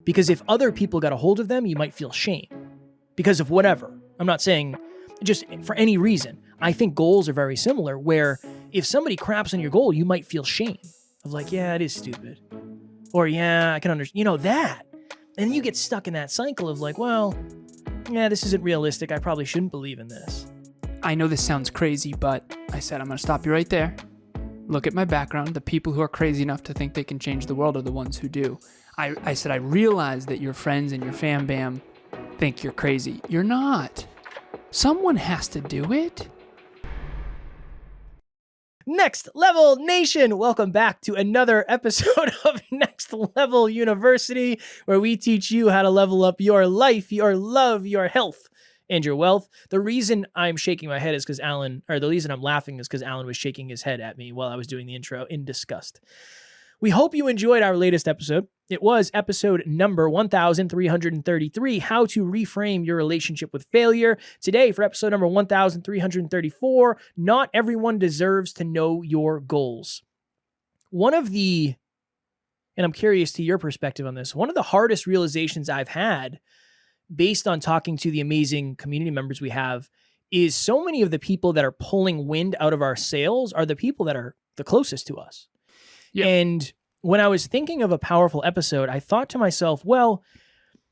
Because if other people got a hold of them, you might feel shame because of whatever. I'm not saying just for any reason. I think goals are very similar, where if somebody craps on your goal, you might feel shame of like, yeah, it is stupid. Or yeah, I can understand, that. And you get stuck in that cycle of like, well, yeah, this isn't realistic. I probably shouldn't believe in this. I know this sounds crazy, but I said I'm going to stop you right there. Look at my background. The people who are crazy enough to think they can change the world are the ones who do. I said I realize that your friends and your fam bam think you're crazy. You're not. Someone has to do it. Next Level Nation, welcome back to another episode of Next Level University, where we teach you how to level up your life, your love, your health, and your wealth. The reason I'm shaking my head is because the reason I'm laughing is because Alan was shaking his head at me while I was doing the intro in disgust. We hope you enjoyed our latest episode. It was episode number 1333, How to Reframe Your Relationship with Failure. Today, for episode number 1334, Not Everyone Deserves to Know Your Goals. And I'm curious to your perspective on this, one of the hardest realizations I've had based on talking to the amazing community members we have is so many of the people that are pulling wind out of our sails are the people that are the closest to us. Yeah. And when I was thinking of a powerful episode, I thought to myself, well,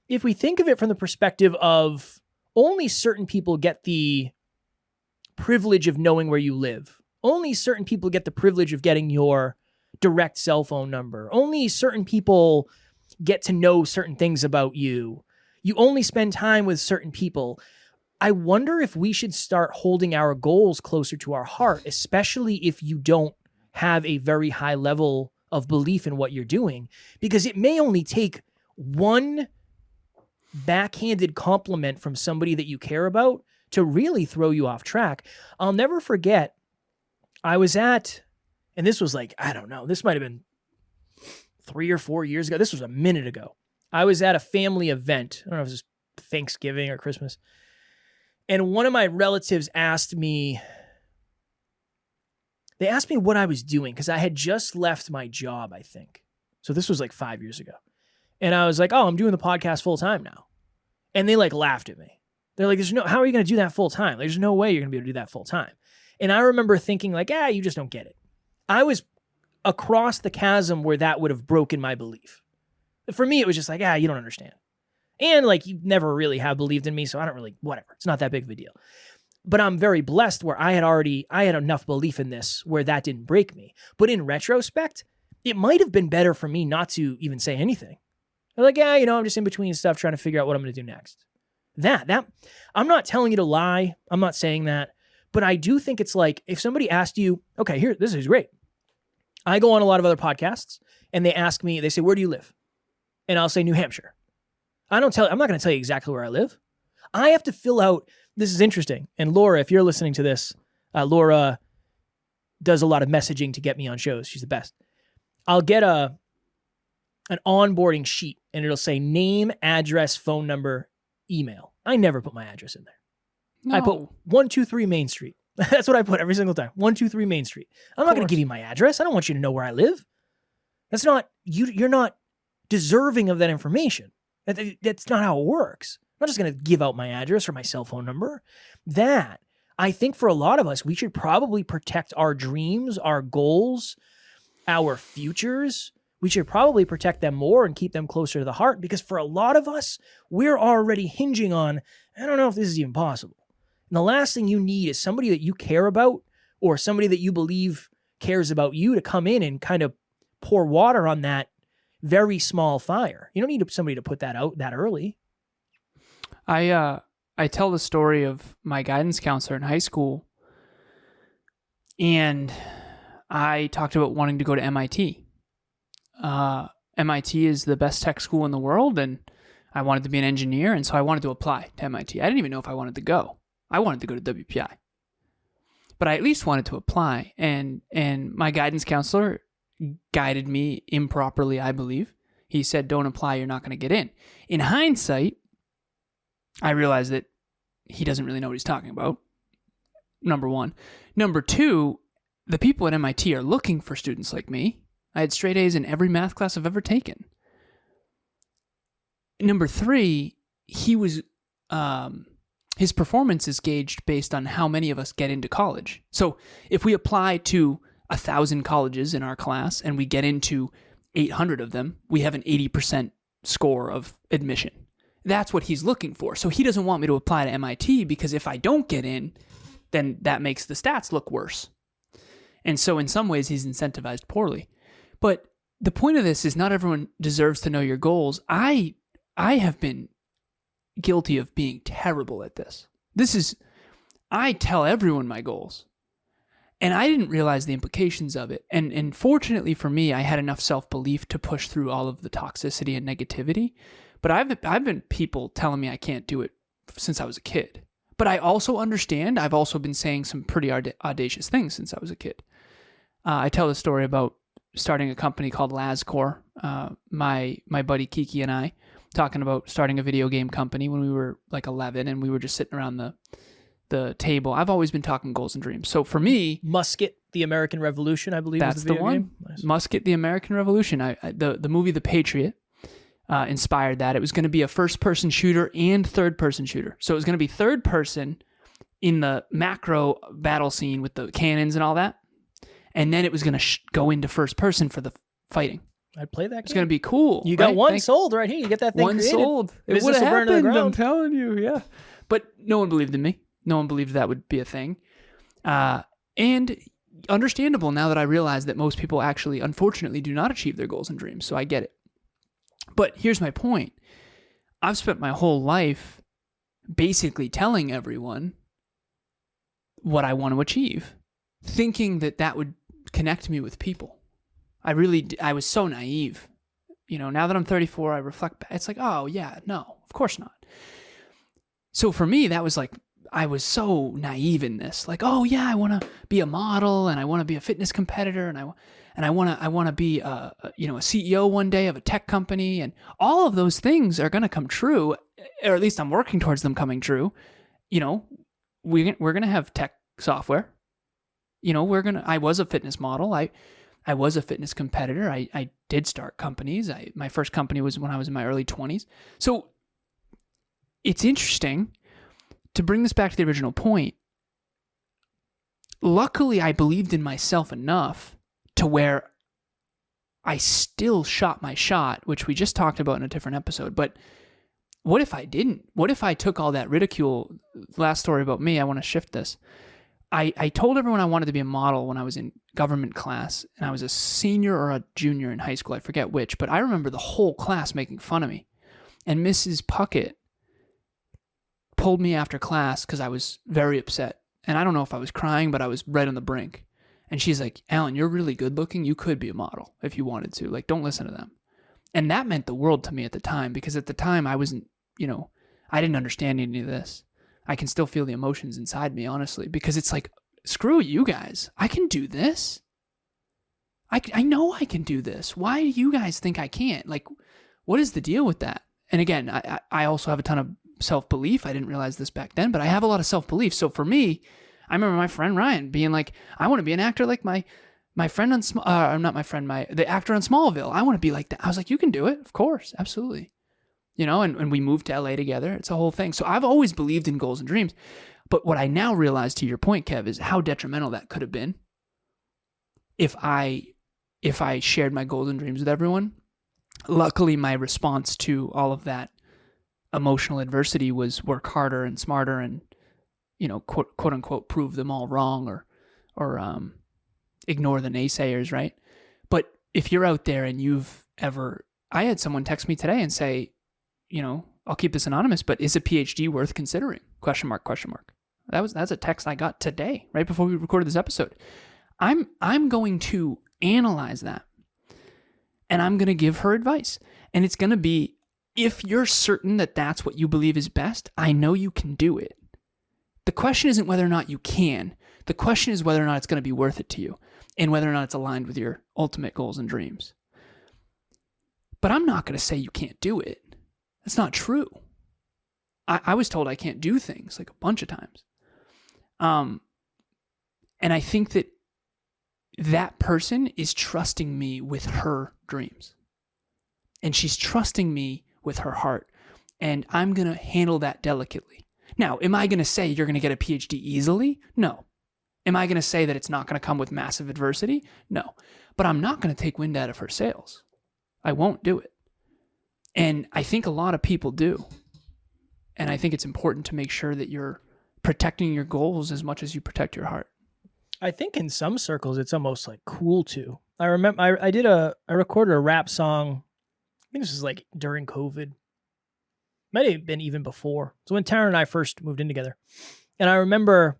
if we think of it from the perspective of only certain people get the privilege of knowing where you live, only certain people get the privilege of getting your direct cell phone number, only certain people get to know certain things about you, you only spend time with certain people. I wonder if we should start holding our goals closer to our heart, especially if you don't have a very high level of belief in what you're doing, because it may only take one backhanded compliment from somebody that you care about to really throw you off track. I'll never forget, I was at, and this was like, I don't know, this might've been 3 or 4 years ago. This was a minute ago. I was at a family event. I don't know if it was Thanksgiving or Christmas. And one of my relatives asked me what I was doing, because I had just left my job, I think. So this was like 5 years ago. And I was like, oh, I'm doing the podcast full time now. And they like laughed at me. They're like, how are you going to do that full time? There's no way you're going to be able to do that full time. And I remember thinking like, you just don't get it. I was across the chasm where that would have broken my belief. For me, it was just like, you don't understand. And like, you never really have believed in me, so I don't really, whatever. It's not that big of a deal. But I'm very blessed where I had enough belief in this where that didn't break me. But in retrospect, it might have been better for me not to even say anything. I'm like, I'm just in between stuff trying to figure out what I'm going to do next. That, I'm not telling you to lie. I'm not saying that. But I do think it's like, if somebody asked you, okay, this is great. I go on a lot of other podcasts and they ask me, they say, where do you live? And I'll say New Hampshire. I'm not going to tell you exactly where I live. I have to fill out, this is interesting. And Laura, if you're listening to this, Laura does a lot of messaging to get me on shows. She's the best. I'll get an onboarding sheet and it'll say name, address, phone number, email. I never put my address in there. No. I put 123 Main Street. That's what I put every single time. 123 Main Street. I'm not going to give you my address. I don't want you to know where I live. That's not, you're not deserving of that information. That's not how it works. I'm not just going to give out my address or my cell phone number. That, I think for a lot of us, we should probably protect our dreams, our goals, our futures. We should probably protect them more and keep them closer to the heart, because for a lot of us, we're already hinging on, I don't know if this is even possible. And the last thing you need is somebody that you care about or somebody that you believe cares about you to come in and kind of pour water on that very small fire. You don't need somebody to put that out that early. I tell the story of my guidance counselor in high school, and I talked about wanting to go to MIT. MIT is the best tech school in the world, and I wanted to be an engineer, and so I wanted to apply to MIT. I didn't even know if I wanted to go. I wanted to go to WPI. But I at least wanted to apply, and my guidance counselor guided me improperly, I believe. He said, don't apply, you're not going to get in. In hindsight, I realized that he doesn't really know what he's talking about, number one. Number two, the people at MIT are looking for students like me. I had straight A's in every math class I've ever taken. number 3, he was, his performance is gauged based on how many of us get into college. So if we apply to 1,000 colleges in our class and we get into 800 of them, we have an 80% score of admission. That's what he's looking for. So he doesn't want me to apply to MIT because if I don't get in, then that makes the stats look worse. And so in some ways, he's incentivized poorly. But the point of this is not everyone deserves to know your goals. I have been guilty of being terrible at this. I tell everyone my goals. And I didn't realize the implications of it. And fortunately for me, I had enough self-belief to push through all of the toxicity and negativity. But I've been people telling me I can't do it since I was a kid. But I also understand I've also been saying some pretty audacious things since I was a kid. I tell the story about starting a company called Lazaros. My buddy Kiki and I talking about starting a video game company when we were like 11 and we were just sitting around the table. I've always been talking goals and dreams. So for me, Musket, the American Revolution, I believe, that's is the video one. game. Nice. Musket, the American Revolution. The movie The Patriot inspired that. It was going to be a first-person shooter and third-person shooter. So it was going to be third person in the macro battle scene with the cannons and all that, and then it was going to go into first person for the fighting. I'd play that. It's going to be cool. You got right? one sold right here. You get that thing one created. sold. It would have happened. I'm telling you, yeah. But no one believed in me. No one believed that would be a thing. And understandable now that I realize that most people actually, unfortunately, do not achieve their goals and dreams. So I get it. But here's my point. I've spent my whole life basically telling everyone what I want to achieve, thinking that that would connect me with people. I was so naive. You know, now that I'm 34, I reflect back. It's like, oh, yeah, no, of course not. So for me, that was like, I was so naive in this. Like, oh, yeah, I want to be a model and I want to be a fitness competitor and I want to be a CEO one day of a tech company, and all of those things are going to come true, or at least I'm working towards them coming true. You know, we're going to have tech software. You know, I was a fitness model. I was a fitness competitor. I did start companies. My first company was when I was in my early 20s. So it's interesting to bring this back to the original point. Luckily, I believed in myself enough to where I still shot my shot, which we just talked about in a different episode. But what if I didn't? What if I took all that ridicule? Last story about me, I want to shift this. I told everyone I wanted to be a model when I was in government class, and I was a senior or a junior in high school. I forget which, but I remember the whole class making fun of me. And Mrs. Puckett pulled me after class because I was very upset. And I don't know if I was crying, but I was right on the brink. And she's like, Alan, you're really good looking. You could be a model if you wanted to. Like, don't listen to them. And that meant the world to me at the time, because at the time I wasn't, I didn't understand any of this. I can still feel the emotions inside me, honestly, because it's like, screw you guys. I can do this. I know I can do this. Why do you guys think I can't? Like, what is the deal with that? And again, I also have a ton of self-belief. I didn't realize this back then, but I have a lot of self-belief. So for me, I remember my friend Ryan being like, I want to be an actor like my friend on, the actor on Smallville. I want to be like that. I was like, you can do it. Of course. Absolutely. And we moved to LA together. It's a whole thing. So I've always believed in goals and dreams. But what I now realize, to your point, Kev, is how detrimental that could have been if I shared my goals and dreams with everyone. Luckily, my response to all of that emotional adversity was work harder and smarter and, quote unquote, prove them all wrong or ignore the naysayers, right? But if you're out there and I had someone text me today and say, I'll keep this anonymous, but is a PhD worth considering? ? That's a text I got today, right before we recorded this episode. I'm going to analyze that, and I'm going to give her advice. And it's going to be, if you're certain that that's what you believe is best, I know you can do it. The question isn't whether or not you can. The question is whether or not it's going to be worth it to you, and whether or not it's aligned with your ultimate goals and dreams. But I'm not going to say you can't do it. That's not true. I was told I can't do things like a bunch of times. And I think that person is trusting me with her dreams. And she's trusting me with her heart. And I'm going to handle that delicately. Now, am I going to say you're going to get a PhD easily? No. Am I going to say that it's not going to come with massive adversity? No. But I'm not going to take wind out of her sails. I won't do it. And I think a lot of people do. And I think it's important to make sure that you're protecting your goals as much as you protect your heart. I think in some circles, it's almost like cool to. I remember I recorded a rap song. I think this was like during COVID. Might have been even before. So when Tara and I first moved in together. And I remember,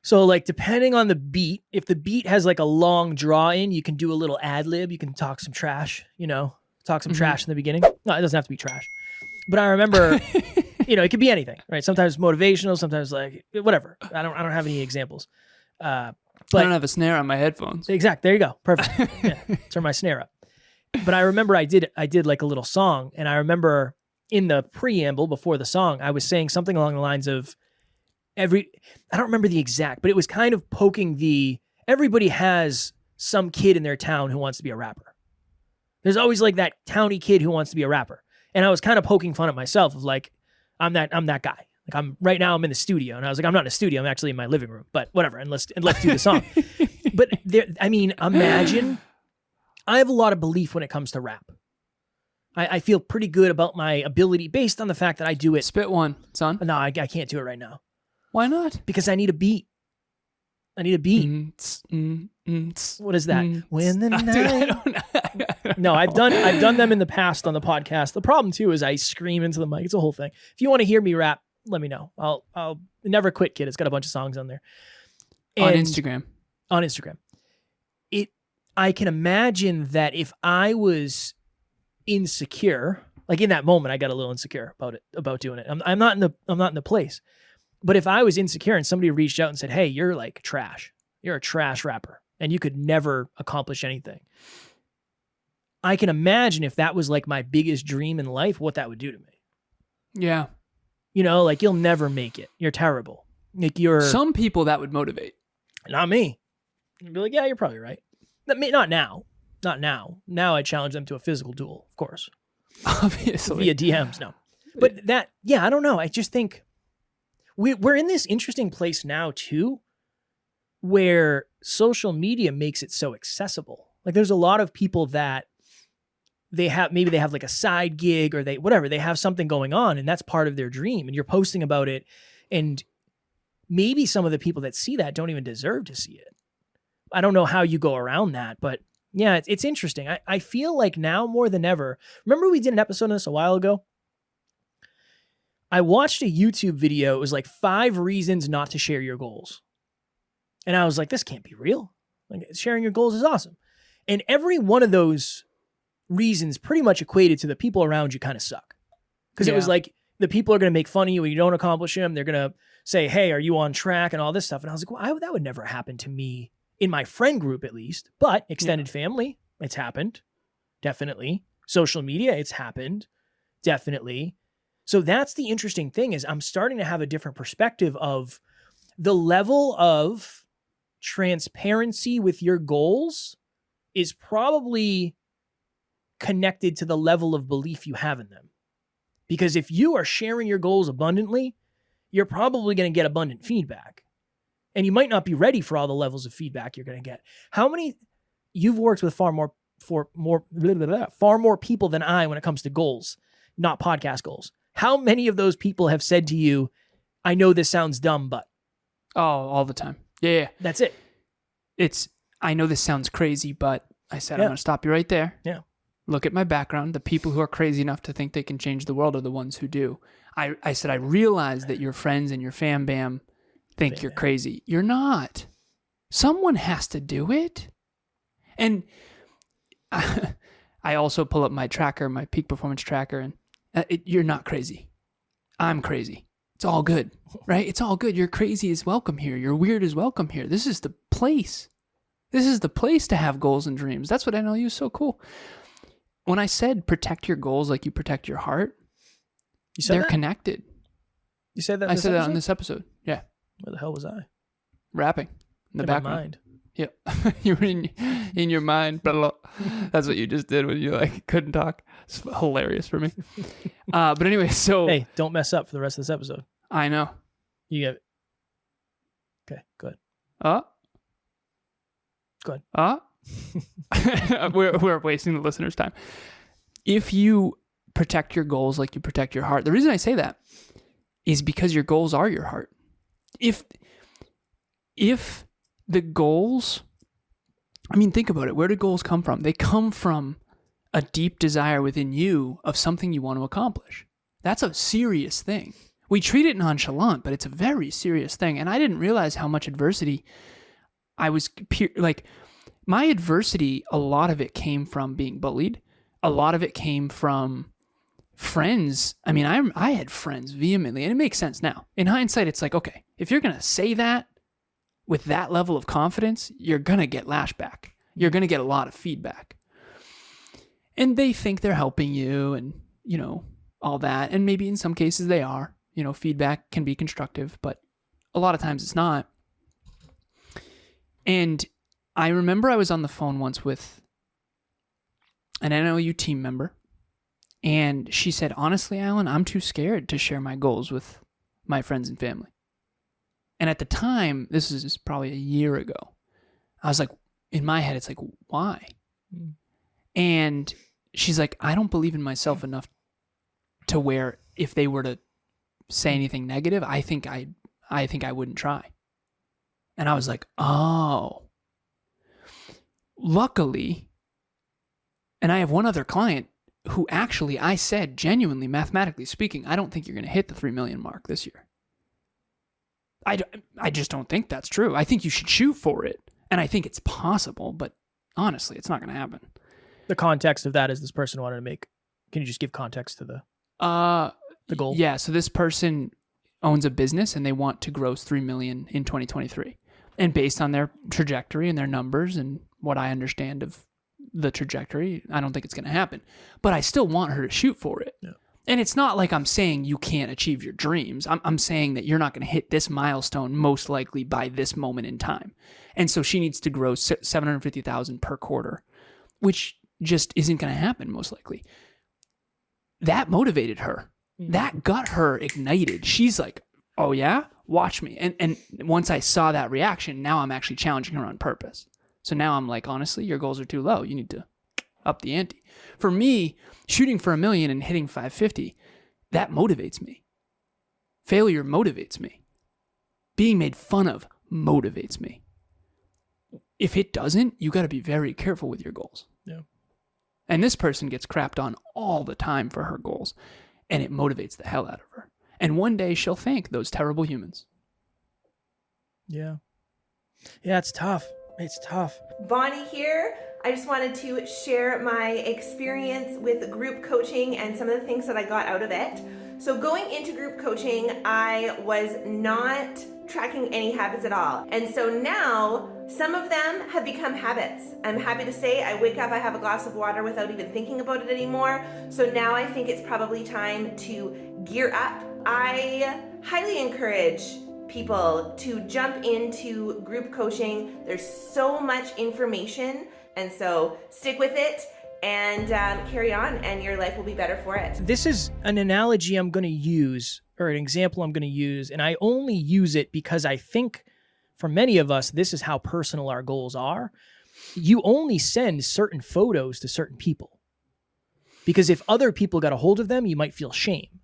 so like depending on the beat, if the beat has like a long draw in, you can do a little ad lib. You can talk some trash, talk some trash in the beginning. No, it doesn't have to be trash. But I remember, it could be anything, right? Sometimes motivational, sometimes like whatever. I don't have any examples. But I don't have a snare on my headphones. Exact. There you go. Perfect. Yeah. Turn my snare up. But I remember I did like a little song, and I remember in the preamble before the song, I was saying something along the lines of I don't remember the exact, but it was kind of poking everybody has some kid in their town who wants to be a rapper. There's always like that towny kid who wants to be a rapper. And I was kind of poking fun at myself of like, I'm that guy. Like right now I'm in the studio, and I was like, I'm not in the studio, I'm actually in my living room, but whatever. And let's do the song. But imagine, I have a lot of belief when it comes to rap. I feel pretty good about my ability based on the fact that I do it. Spit one, son. No, I can't do it right now. Why not? Because I need a beat. What is that? When the night... Dude, I don't know. No, I've done them in the past on the podcast. The problem too is I scream into the mic. It's a whole thing. If you want to hear me rap, let me know. I'll Never Quit Kid. It's got a bunch of songs on there. And on Instagram. I can imagine that if I was insecure, like in that moment, I got a little insecure about doing it. I'm not in the place. But if I was insecure and somebody reached out and said, "Hey, you're like trash. You're a trash rapper, and you could never accomplish anything," I can imagine if that was like my biggest dream in life, what that would do to me. Yeah. Like you'll never make it. You're terrible. Like some people that would motivate. Not me. You'd be like, yeah, you're probably right. Not now. Not now. Now I challenge them to a physical duel, of course. Obviously. Via DMs, no. But I don't know. I just think we're in this interesting place now too, where social media makes it so accessible. Like there's a lot of people that they have like a side gig or they have something going on, and that's part of their dream, and you're posting about it, and maybe some of the people that see that don't even deserve to see it. I don't know how you go around that, but yeah, it's interesting. I feel like now more than ever, remember we did an episode on this a while ago? I watched a YouTube video. It was like 5 reasons not to share your goals. And I was like, this can't be real. Like sharing your goals is awesome. And every one of those reasons pretty much equated to the people around you kind of suck. Because it was like, the people are going to make fun of you when you don't accomplish them. They're going to say, hey, are you on track and all this stuff. And I was like, well, that would never happen to me in my friend group at least. But extended family, it's happened. Definitely. Social media, it's happened. Definitely. So that's the interesting thing is I'm starting to have a different perspective of the level of transparency with your goals is probably connected to the level of belief you have in them. Because if you are sharing your goals abundantly, you're probably going to get abundant feedback. And you might not be ready for all the levels of feedback you're going to get. How many, you've worked with far more people than I when it comes to goals, not podcast goals. How many of those people have said to you, I know this sounds dumb, but. Oh, all the time. Yeah. That's it. I know this sounds crazy, but I said, I'm going to stop you right there. Yeah. Look at my background. The people who are crazy enough to think they can change the world are the ones who do. I said, I realize that your friends and your fam bam think you're crazy. You're not. Someone has to do it. And I also pull up my tracker, my peak performance tracker, and you're not crazy. I'm crazy. It's all good, right? It's all good. Your crazy is welcome here. Your weird is welcome here. This is the place. This is the place to have goals and dreams. That's what NLU is so cool. When I said protect your goals like you protect your heart, they're connected. You said that? I said that on this episode. Yeah. Where the hell was I? Rapping in the background. My mind. Yeah. You were in your mind. Blah, blah. That's what you just did when you like couldn't talk. It's hilarious for me. But anyway, so Hey, don't mess up for the rest of this episode. I know. You get it. Okay, good. Good. We're wasting the listeners' time. If you protect your goals like you protect your heart, the reason I say that is because your goals are your heart. If the goals, I mean, think about it. Where do goals come from? They come from a deep desire within you of something you want to accomplish. That's a serious thing. We treat it nonchalant, but it's a very serious thing. And I didn't realize how much adversity I was like. My adversity, a lot of it came from being bullied. A lot of it came from friends. I mean, I had friends vehemently, and it makes sense now. In hindsight, it's like, okay, if you're going to say that with that level of confidence, you're going to get lashback. You're going to get a lot of feedback. And they think they're helping you and, you know, all that. And maybe in some cases they are. You know, feedback can be constructive, but a lot of times it's not. And I remember I was on the phone once with an NLU team member, and she said, honestly, Alan, I'm too scared to share my goals with my friends and family. And at the time, this is probably a year ago, I was like, in my head, it's like, why? And she's like, I don't believe in myself enough to where if they were to say anything negative, I think I wouldn't try. And I was like, oh. Luckily, and I have one other client who actually I said, genuinely, mathematically speaking, I don't think you're going to hit the 3 million mark this year. I just don't think that's true. I think you should shoot for it. And I think it's possible, but honestly, it's not going to happen. The context of that is this person wanted to make. Can you just give context to the goal? Yeah. So this person owns a business and they want to gross 3 million in 2023. And based on their trajectory and their numbers and what I understand of the trajectory, I don't think it's going to happen. But I still want her to shoot for it. Yeah. And it's not like I'm saying you can't achieve your dreams. I'm saying that you're not going to hit this milestone most likely by this moment in time. And so she needs to grow 750,000 per quarter, which just isn't going to happen most likely. That motivated her. That got her ignited. She's like, oh yeah, watch me. And once I saw that reaction, now I'm actually challenging her on purpose. So now I'm like, honestly, your goals are too low. You need to up the ante. For me, shooting for 1 million and hitting 550, that motivates me. Failure motivates me. Being made fun of motivates me. If it doesn't, you got to be very careful with your goals. Yeah. And this person gets crapped on all the time for her goals, and it motivates the hell out of her. And one day she'll thank those terrible humans. Yeah. Yeah, it's tough. It's tough. Bonnie here. I just wanted to share my experience with group coaching and some of the things that I got out of it. So going into group coaching, I was not tracking any habits at all. And so now some of them have become habits. I'm happy to say I wake up, I have a glass of water without even thinking about it anymore. So now I think it's probably time to gear up. I highly encourage people to jump into group coaching. There's so much information, and so stick with it and carry on, and your life will be better for it. This is an analogy I'm going to use, or an example I'm going to use, and I only use it because I think for many of us, this is how personal our goals are. You only send certain photos to certain people, because if other people got a hold of them, you might feel shame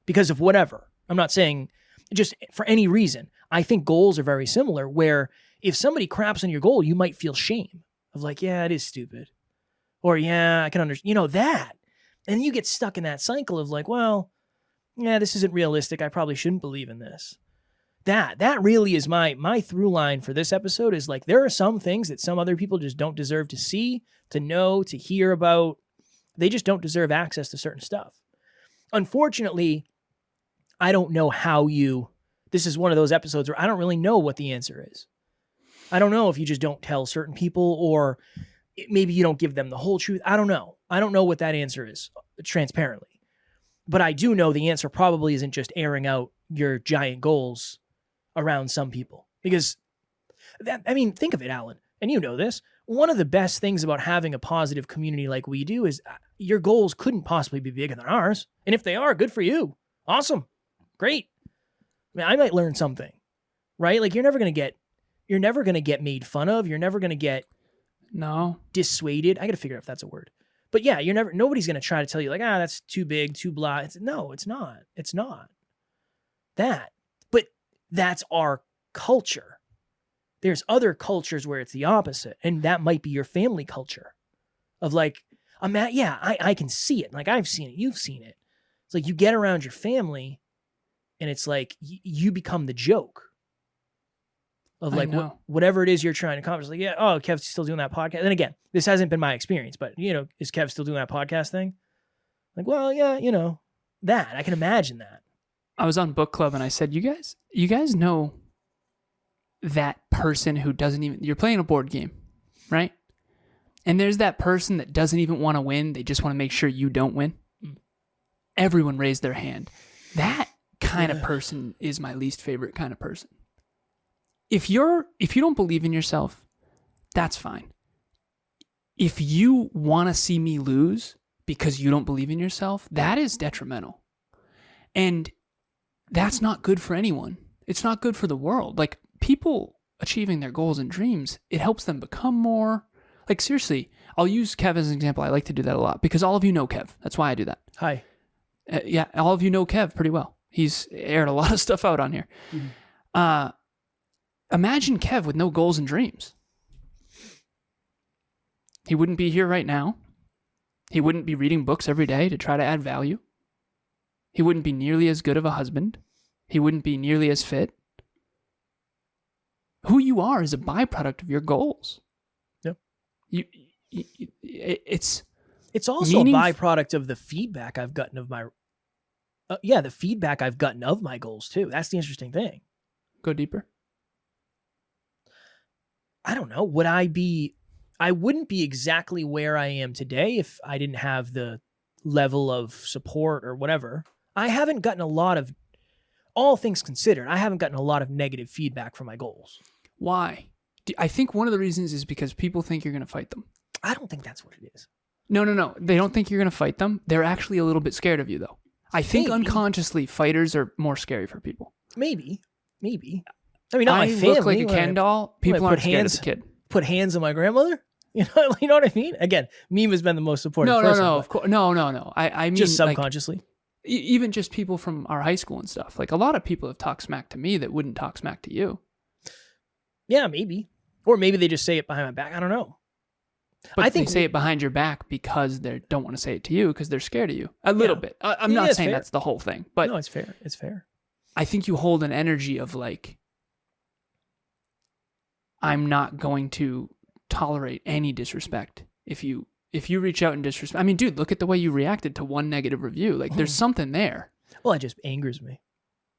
because of whatever. I'm not saying just for any reason. I think goals are very similar, where if somebody craps on your goal, you might feel shame of like, yeah, it is stupid. Or, yeah, I can understand, that. And you get stuck in that cycle of like, well, yeah, this isn't realistic. I probably shouldn't believe in this. That really is my through line for this episode, is like, there are some things that some other people just don't deserve to see, to know, to hear about. They just don't deserve access to certain stuff. Unfortunately, I don't know how this is one of those episodes where I don't really know what the answer is. I don't know if you just don't tell certain people, or maybe you don't give them the whole truth. I don't know. I don't know what that answer is transparently. But I do know the answer probably isn't just airing out your giant goals around some people. Because, think of it, Alan. and you know this, one of the best things about having a positive community like we do is your goals couldn't possibly be bigger than ours. And if they are, good for you. Awesome. Great. I mean, I might learn something, right? Like you're never going to get made fun of. You're never going to get dissuaded. I got to figure out if that's a word. But yeah, nobody's going to try to tell you like, that's too big, too blah. No, it's not. It's not that. But that's our culture. There's other cultures where it's the opposite. And that might be your family culture of like, I can see it. Like I've seen it. You've seen it. It's like you get around your family and it's like you become the joke of like whatever it is you're trying to accomplish. Like, yeah, oh, Kev's still doing that podcast. And again, this hasn't been my experience, but is Kev still doing that podcast thing? Like, well, yeah, that I can imagine that. I was on book club and I said, you guys know that person who doesn't even, you're playing a board game, right? And there's that person that doesn't even want to win. They just want to make sure you don't win. Everyone raised their hand. That kind of person is my least favorite kind of person. If you don't believe in yourself, that's fine. If you want to see me lose because you don't believe in yourself, that is detrimental. And that's not good for anyone. It's not good for the world. Like people achieving their goals and dreams, it helps them become more. Like seriously, I'll use Kev as an example. I like to do that a lot because all of you know Kev. That's why I do that. Hi. Yeah, all of you know Kev pretty well. He's aired a lot of stuff out on here. Mm-hmm. Imagine Kev with no goals and dreams. He wouldn't be here right now. He wouldn't be reading books every day to try to add value. He wouldn't be nearly as good of a husband. He wouldn't be nearly as fit. Who you are is a byproduct of your goals. Yep. It's also a byproduct of the feedback I've gotten of my the feedback I've gotten of my goals too. That's the interesting thing. Go deeper. I don't know. I wouldn't be exactly where I am today if I didn't have the level of support or whatever. I haven't gotten a lot of, all things considered, I haven't gotten a lot of negative feedback from my goals. Why? I think one of the reasons is because people think you're going to fight them. I don't think that's what it is. No. They don't think you're going to fight them. They're actually a little bit scared of you, though. I think unconsciously fighters are more scary for people. Maybe. I mean, not my family. Look like a Ken doll. People aren't scared of the kid. Put hands on my grandmother? You know what I mean? Again, Meme has been the most supportive person. No, of course. No. I mean, just subconsciously. Like, even just people from our high school and stuff. Like a lot of people have talked smack to me that wouldn't talk smack to you. Yeah, maybe. Or maybe they just say it behind my back. I don't know. But I think they say it behind your back because they don't want to say it to you because they're scared of you. A little bit. I'm not saying that's the whole thing. But no, it's fair. It's fair. I think you hold an energy of like, I'm not going to tolerate any disrespect if you reach out and disrespect. I mean, dude, look at the way you reacted to one negative review. Like there's something there. Well, it just angers me.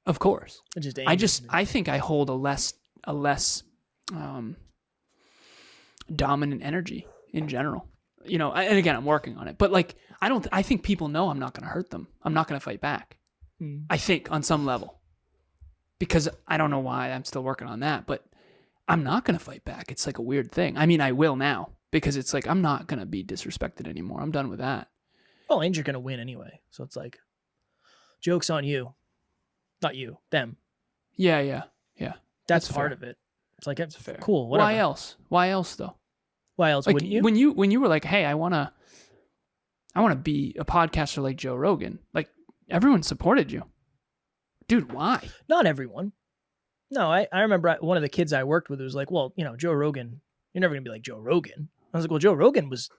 Of course. It just angers me. I think I hold a less dominant energy in general. And again, I'm working on it. But like I think people know I'm not going to hurt them. I'm not going to fight back. I think on some level. Because I don't know why I'm still working on that, but I'm not going to fight back. It's like a weird thing. I mean, I will now because it's like I'm not going to be disrespected anymore. I'm done with that. Well, and you're going to win anyway. So it's like, joke's on you. Not you, them. Yeah. That's part of it. It's like, it's fair. Cool, whatever. Why else though? Why else like, wouldn't you? When you were like, hey, I want to be a podcaster like Joe Rogan, like everyone supported you. Dude, why? Not everyone. No, I remember one of the kids I worked with was like, well, Joe Rogan, you're never going to be like Joe Rogan. I was like, well, Joe Rogan was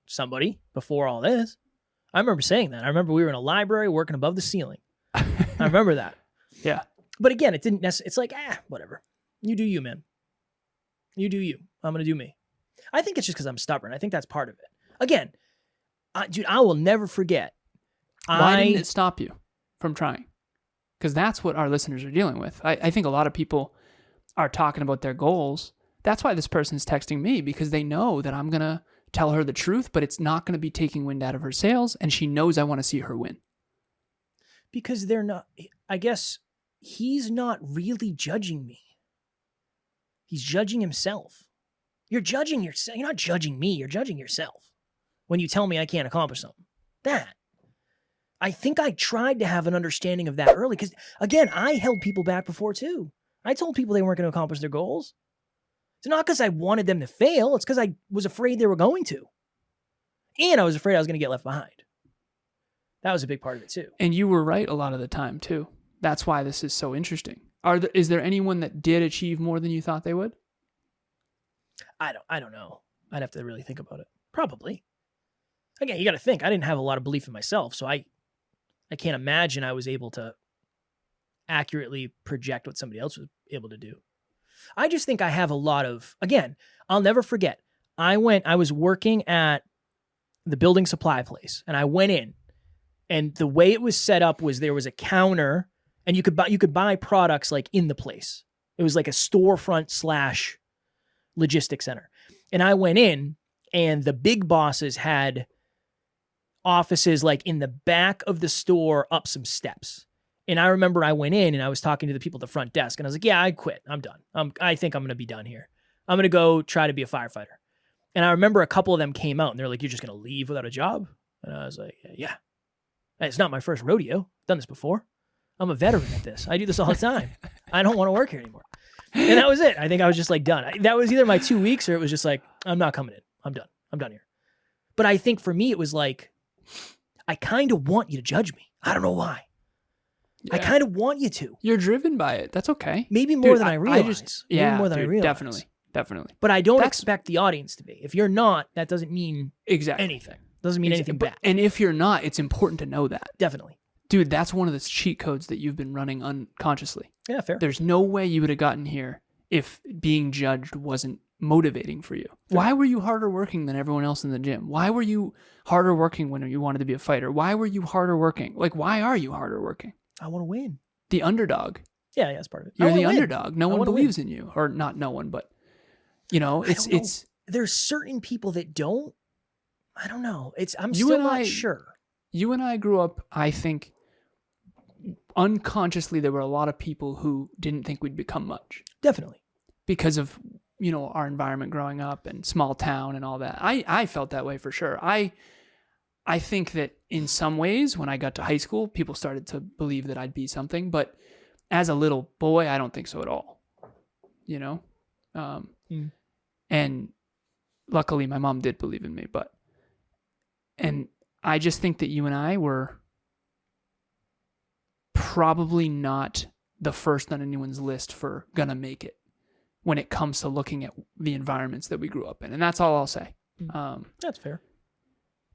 somebody before all this. I remember saying that. I remember we were in a library working above the ceiling. I remember that. Yeah. But again, it didn't necessarily, it's like, whatever. You do you, man. You do you. I'm going to do me. I think it's just because I'm stubborn. I think that's part of it. Again, dude, I will never forget. Why didn't it stop you from trying? Because that's what our listeners are dealing with. I think a lot of people are talking about their goals. That's why this person is texting me, because they know that I'm going to tell her the truth, but it's not going to be taking wind out of her sails, and she knows I want to see her win. Because they're not, I guess he's not really judging me. He's judging himself. You're judging yourself. You're not judging me. You're judging yourself when you tell me I can't accomplish something. I think I tried to have an understanding of that early because, again, I held people back before too. I told people they weren't going to accomplish their goals. It's not because I wanted them to fail. It's because I was afraid they were going to. And I was afraid I was going to get left behind. That was a big part of it too. And you were right a lot of the time too. That's why this is so interesting. Is there anyone that did achieve more than you thought they would? I don't know. I'd have to really think about it. Probably. Again, you got to think. I didn't have a lot of belief in myself, so I can't imagine I was able to accurately project what somebody else was able to do. I just think I have a lot of, again, I'll never forget. I was working at the building supply place, and I went in, and the way it was set up was there was a counter, and you could buy products like in the place. It was like a storefront / logistics center. And I went in, and the big bosses had offices like in the back of the store up some steps. And I remember I went in and I was talking to the people at the front desk, and I was like, yeah, I quit. I'm done. I think I'm going to be done here. I'm going to go try to be a firefighter. And I remember a couple of them came out and they're like, you're just going to leave without a job? And I was like, yeah. It's not my first rodeo. I've done this before. I'm a veteran at this. I do this all the time. I don't want to work here anymore. And that was it. I think I was just like done. That was either my 2 weeks or it was just like, I'm not coming in. I'm done. I'm done here. But I think for me, it was like, I kind of want you to judge me. I don't know why. Yeah. I kind of want you to. You're driven by it. That's okay. Maybe more than I realize. Maybe more than I realize. Definitely. But I don't expect the audience to be. If you're not, that doesn't mean anything. Doesn't mean anything bad. And if you're not, it's important to know that. Definitely. Dude, that's one of the cheat codes that you've been running unconsciously. Yeah, fair. There's no way you would have gotten here if being judged wasn't motivating for you. Fair. Why were you harder working than everyone else in the gym? Why were you harder working when you wanted to be a fighter? Why were you harder working? Like, why are you harder working? I want to win. The underdog. Yeah, that's part of it. You're the underdog. No one believes in you. Or not no one, but, you know, it's... There's certain people that don't. I don't know. I'm still not sure. You and I grew up, I think, unconsciously, there were a lot of people who didn't think we'd become much. Definitely. Because of, you know, our environment growing up and small town and all that. I felt that way for sure. I think that in some ways, when I got to high school, people started to believe that I'd be something. But as a little boy, I don't think so at all. You know? And luckily, my mom did believe in me. And I just think that you and I were probably not the first on anyone's list for gonna make it when it comes to looking at the environments that we grew up in. And that's all I'll say. That's fair.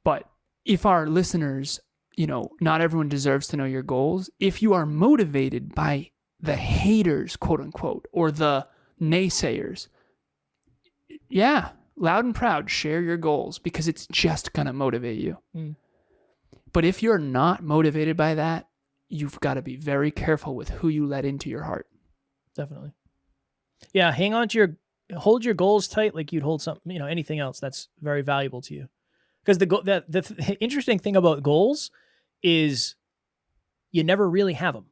But if our listeners, you know, not everyone deserves to know your goals. If you are motivated by the haters, quote unquote, or the naysayers, yeah, loud and proud, share your goals because it's just going to motivate you. But if you're not motivated by that, you've got to be very careful with who you let into your heart. Definitely. Yeah, hold your goals tight like you'd hold something, you know, anything else that's very valuable to you. Because the interesting thing about goals is you never really have them.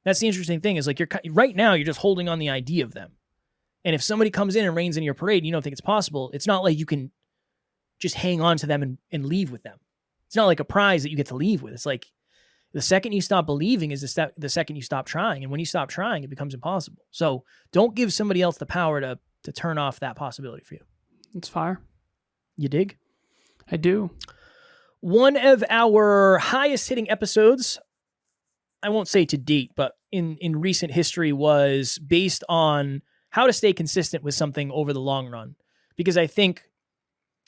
That's the interesting thing is like right now you're just holding on the idea of them. And if somebody comes in and rains in your parade and you don't think it's possible, it's not like you can just hang on to them and leave with them. It's not like a prize that you get to leave with. It's like the second you stop believing is the second you stop trying. And when you stop trying, it becomes impossible. So don't give somebody else the power to turn off that possibility for you. It's fire. You dig? I do. One of our highest hitting episodes, I won't say to date, but in recent history was based on how to stay consistent with something over the long run. Because I think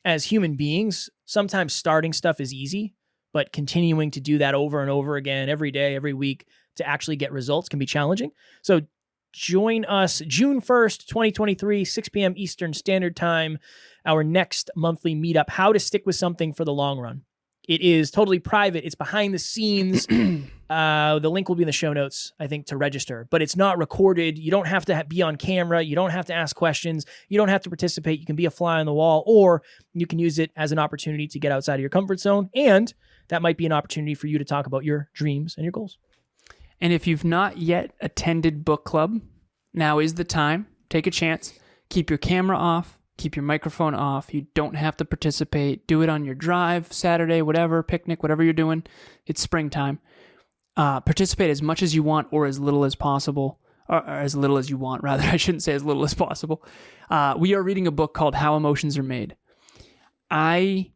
as human beings, sometimes starting stuff is easy, but continuing to do that over and over again, every day, every week, to actually get results can be challenging. So join us June 1st, 2023, 6 p.m. Eastern Standard Time, our next monthly meetup, How to Stick with Something for the Long Run. It is totally private. It's behind the scenes. The link will be in the show notes, I think, to register. But it's not recorded. You don't have to be on camera. You don't have to ask questions. You don't have to participate. You can be a fly on the wall, or you can use it as an opportunity to get outside of your comfort zone. And that might be an opportunity for you to talk about your dreams and your goals. And if you've not yet attended book club, now is the time. Take a chance. Keep your camera off. Keep your microphone off. You don't have to participate. Do it on your drive, Saturday, whatever, picnic, whatever you're doing. It's springtime. Participate as much as you want or as little as possible. Or as little as you want, rather. I shouldn't say as little as possible. We are reading a book called How Emotions Are Made. My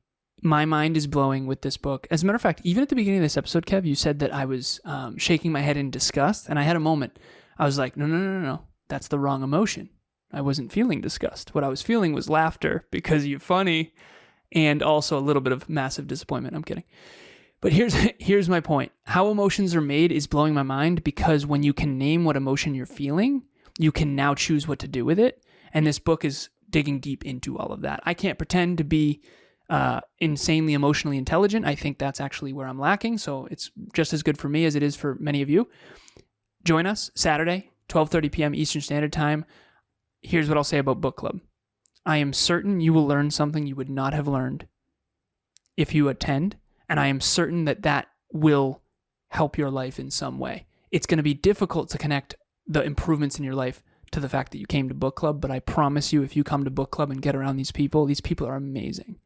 mind is blowing with this book. As a matter of fact, even at the beginning of this episode, Kev, you said that I was shaking my head in disgust, and I had a moment. I was like, no. That's the wrong emotion. I wasn't feeling disgust. What I was feeling was laughter because you're funny, and also a little bit of massive disappointment. I'm kidding. But here's my point. How Emotions Are Made is blowing my mind because when you can name what emotion you're feeling, you can now choose what to do with it. And this book is digging deep into all of that. I can't pretend to be insanely emotionally intelligent. I think that's actually where I'm lacking. So it's just as good for me as it is for many of you. Join us Saturday, 12:30 p.m. Eastern Standard Time. Here's what I'll say about book club. I am certain you will learn something you would not have learned if you attend. And I am certain that will help your life in some way. It's going to be difficult to connect the improvements in your life to the fact that you came to book club. But I promise you, if you come to book club and get around these people are amazing.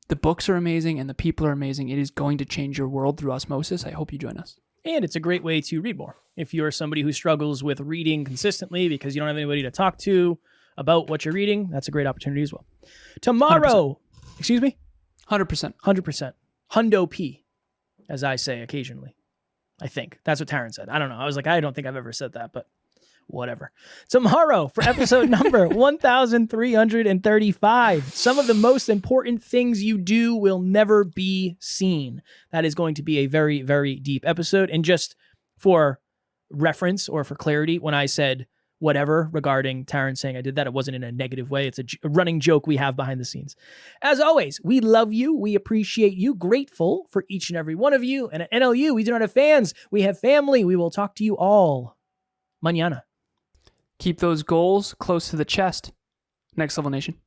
The books are amazing and the people are amazing. It is going to change your world through osmosis. I hope you join us. And it's a great way to read more. If you're somebody who struggles with reading consistently because you don't have anybody to talk to about what you're reading, that's a great opportunity as well. Tomorrow, 100%. Excuse me? 100%. 100%. Hundo P, as I say occasionally. I think. That's what Taryn said. I don't know. I was like, I don't think I've ever said that, but whatever. Tomorrow, for episode number 1335, some of the most important things you do will never be seen. That is going to be a very, very deep episode. And just for reference or for clarity, when I said whatever regarding Taryn saying I did that, it wasn't in a negative way. It's a running joke we have behind the scenes. As always, we love you. We appreciate you. Grateful for each and every one of you. And at NLU, we do not have fans. We have family. We will talk to you all mañana. Keep those goals close to the chest. Next Level Nation.